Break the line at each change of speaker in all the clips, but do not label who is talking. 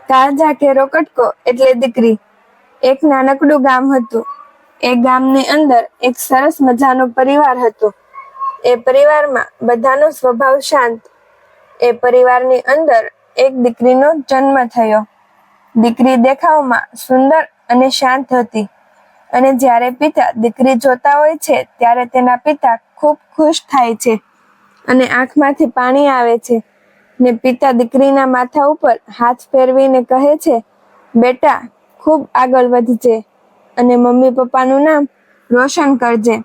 કાળજા કેરો કટકો એટલે દીકરી. એક નાનકડું ગામ હતું. એ ગામની અંદર એક સરસ મજાનો પરિવાર હતો. એ પરિવારમાં બધાનો સ્વભાવ શાંત. એ પરિવારની અંદર એક દીકરીનો જન્મ થયો. દીકરી દેખાવમાં સુંદર અને શાંત હતી, અને જ્યારે પિતા દીકરી જોતા હોય છે ત્યારે તેના પિતા ખૂબ ખુશ થાય છે અને આંખમાંથી પાણી આવે છે, ને પિતા દીકરીના માથા ઉપર હાથ ફેરવીને કહે છે, બેટા, ખૂબ આગળ વધજે અને મમ્મી પપ્પાનું નામ રોશન કરજે.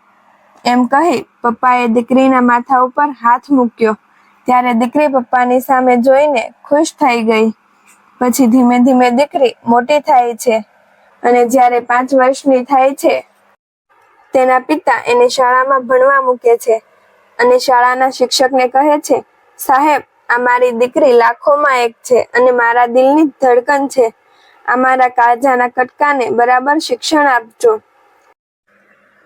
એમ કહી પપ્પાએ દીકરીના માથા ઉપર હાથ મૂક્યો ત્યારે દીકરી પપ્પાની સામે જોઈને ખુશ થઈ ગઈ. પછી ધીમે ધીમે દીકરી મોટી થાય છે, અને જ્યારે 5 વર્ષની થાય છે તેના પિતા એને શાળામાં ભણવા મૂકે છે, અને શાળાના શિક્ષકને કહે છે, સાહેબ, આ મારી દીકરી લાખોમાં એક છે અને મારા દિલની ધડકન છે. આ મારા કાળજાના કટકાને બરાબર શિક્ષણ આપજો.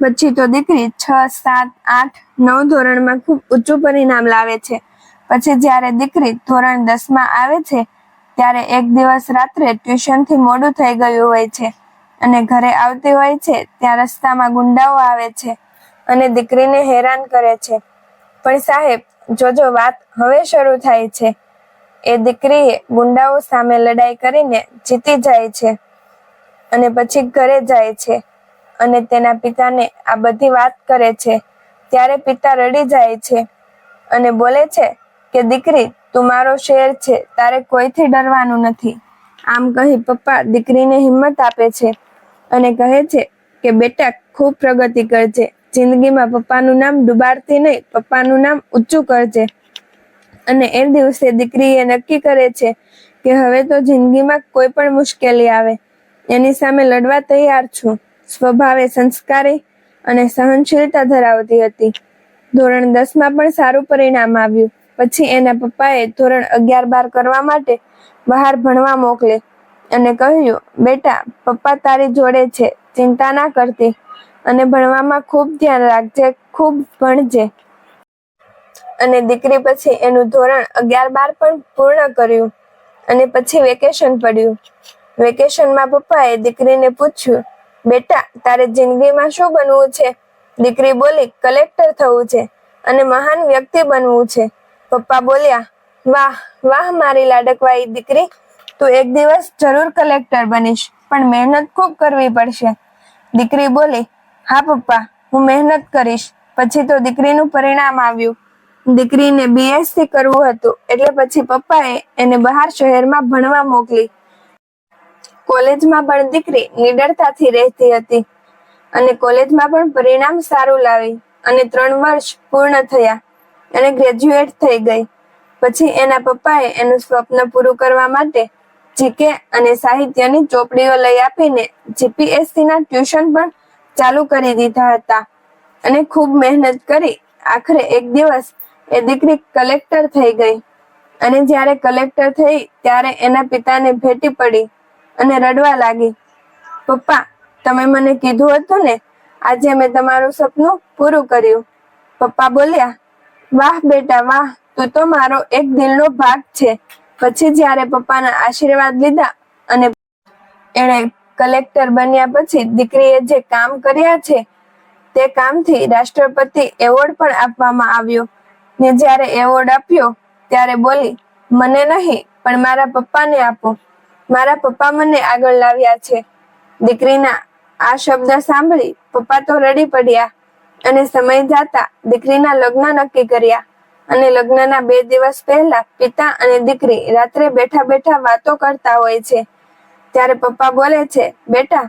પછી તો દીકરી 6, 7, 8, 9 ધોરણમાં ખૂબ ઊંચું પરિણામ લાવે છે. પછી જ્યારે દીકરી ધોરણ 10માં આવે છે ત્યારે એક દિવસ રાત્રે ટ્યુશનથી મોડું થઈ ગયું હોય છે અને ઘરે આવતી હોય છે ત્યાં રસ્તામાં ગુંડાઓ આવે છે અને દીકરીને હેરાન કરે છે. પણ સાહેબ, જોજો, વાત હવે શરૂ થાય છે. એ દીકરીએ ગુંડાઓ સામે લડાઈ કરીને જીતી જાય છે અને પછી ઘરે જાય છે અને તેના પિતાને આ બધી વાત કરે છે. ત્યારે પિતા રડી જાય છે અને બોલે છે કે દીકરી, તું મારો શેર છે, તારે કોઈથી ડરવાનું નથી. આમ કહી પપ્પા દીકરીને હિંમત આપે છે અને કહે છે કે બેટા, ખૂબ પ્રગતિ કરજે. જિંદગીમાં પપ્પાનું નામ ડુબાડતી નહીં, પપ્પાનું નામ ઊંચું કરજે. અને એ દિવસે દીકરીએ નક્કી કરે છે કે હવે તો જિંદગીમાં કોઈ પણ મુશ્કેલી આવે એની સામે લડવા તૈયાર છું. સ્વભાવે સંસ્કારી અને સહનશીલતા ધરાવતી હતી. ધોરણ 10માં પણ સારું પરિણામ આવ્યું. પછી એના પપ્પાએ ધોરણ 11-12 કરવા માટે બહાર ભણવા મોકલે અને કહ્યું, બેટા, પપ્પા તારી જોડે છે, ચિંતા ના કરતી અને ભણવામાં ખૂબ ધ્યાન રાખજે, ખૂબ ભણજે. અને દીકરી પછી એનું ધોરણ 11-12 પણ પૂર્ણ કર્યું અને પછી વેકેશન પડ્યું. વેકેશનમાં પપ્પાએ દીકરીને પૂછ્યું, બેટા, તારે જિંદગીમાં શું બનવું છે? દીકરી બોલી, કલેક્ટર થવું છે અને મહાન વ્યક્તિ બનવું છે. પપ્પા બોલ્યા, વાહ વાહ મારી લાડકવાઈ દીકરી, તું એક દિવસ જરૂર કલેક્ટર બનીશ, પણ મહેનત ખૂબ કરવી પડશે. દીકરી બોલી, હા પપ્પા, હું મહેનત કરીશ. પછી તો દીકરીનું પરિણામ આવ્યું. દીકરીને BSc કરવું હતું, એટલે પછી પપ્પાએ એને બહાર શહેરમાં ભણવા મોકલી. કોલેજમાં પણ દીકરી નિડરતાથી રહેતી હતી અને કોલેજમાં પણ પરિણામ સારું લાવી અને 3 વર્ષ પૂર્ણ થયા અને ગ્રેજ્યુએટ થઈ ગઈ. પછી એના પપ્પાએ એનું સ્વપ્ન પૂરું કરવા માટે GK અને સાહિત્યની ચોપડીઓ લઈ આપીને GPSCના ટ્યુશન પણ ચાલુ કરી દીધા હતા અને ખૂબ મહેનત કરી આખરે એક દિવસ એ દીકરી કલેક્ટર થઈ ગઈ. અને જ્યારે કલેક્ટર થઈ ત્યારે એના પિતાને ભેટી પડી અને રડવા લાગી. પપ્પા, તમે મને કીધું હતું ને, આજે મેં તમારું સપનું પૂરું કર્યું. પપ્પા બોલ્યા, વાહ બેટા વાહ, તું તો મારો એક દિલનો ભાગ છે. પછી જ્યારે પપ્પાના આશીર્વાદ લીધા અને એણે કલેક્ટર બન્યા પછી દીકરીએ જે કામ કર્યા છે તે કામથી રાષ્ટ્રપતિ એવોર્ડ પણ આપવામાં આવ્યો. ને જ્યારે એવોર્ડ આપ્યો ત્યારે બોલી, મને નહીં પણ મારા પપ્પાને આપો. મારા પપ્પા મને આગળ લાવ્યા છે. દીકરીના આ શબ્દ સાંભળી પપ્પા તો રડી પડ્યા અને સમય જતા દીકરીના લગ્ન નક્કી કર્યા. અને લગ્નના 2 દિવસ પહેલા પિતા અને દીકરી રાત્રે બેઠા બેઠા વાતો કરતા હોય છે. ત્યારે પપ્પા બોલે છે, બેટા,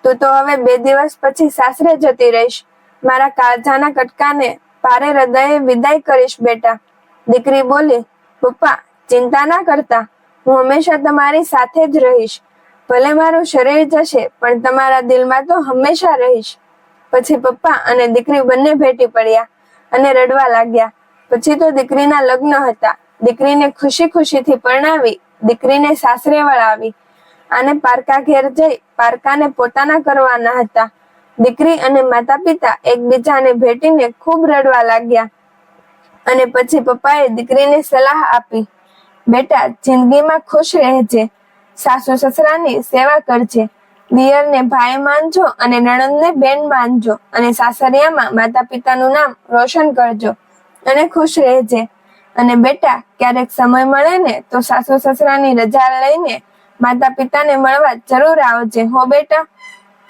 તું તો હવે 2 દિવસ પછી સાસરે જતી રહીશ. મારા કાળજાના કટકાને ભારે હૃદયે વિદાય કરીશ બેટા. દીકરી બોલી, પપ્પા, ચિંતા ના કરતા, હું હંમેશા તમારી સાથે જ રહીશ. ભલે મારું શરીર જશે પણ તમારા દિલમાં તો હંમેશા રહીશ. પછી પપ્પા અને દીકરી બંને ભેટી પડ્યા અને રડવા લાગ્યા. પછી તો દીકરીના લગ્ન હતા. દીકરીને ખુશી ખુશીથી પરણાવી, દીકરીને સાસરે વળાવી. આને પારકા ઘેર જઈ પારકાને પોતાના કરવાના હતા. દીકરી અને માતા પિતા એકબીજાને ભેટીને ખૂબ રડવા લાગ્યા. અને પછી પપ્પાએ દીકરીને સલાહ આપી, બેટા, જિંદગીમાં ખુશ રહેજે. સાસુ સસરાની સેવા કરજે, દિયરને ભાઈ માનજો અને નણંદને બેન માનજો, અને સાસરિયામાં માતા પિતાનું નામ રોશન કરજો અને ખુશ રહેજે. અને બેટા, ક્યારેક સમય મળે ને તો સાસુ સસરાની રજા લઈને માતા પિતાને મળવા જરૂર આવજે હો બેટા.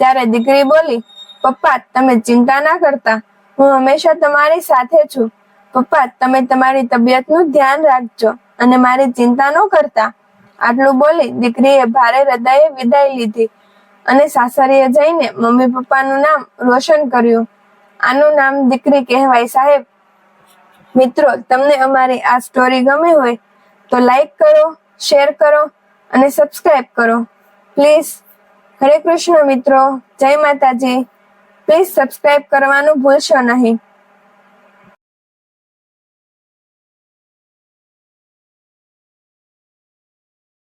ત્યારે દીકરી બોલી, પપ્પા તમે ચિંતા ના કરતા, હું હંમેશા તમારી સાથે છું. પપ્પા તમે તમારી તબિયતનું ધ્યાન રાખજો અને મારી ચિંતા ન કરતા. આટલું બોલી દીકરીએ ભારે હૃદયે વિદાય લીધી અને સાસરીએ જઈને મમ્મી પપ્પાનું નામ રોશન કર્યું. આનું નામ દીકરી કહેવાય સાહેબ. મિત્રો, તમને અમારી આ સ્ટોરી ગમી હોય તો લાઈક કરો, શેર કરો અને સબસ્ક્રાઇબ કરો પ્લીઝ. હરે કૃષ્ણ મિત્રો, જય માતાજી. પ્લીઝ સબસ્ક્રાઇબ કરવાનું ભૂલશો નહીં.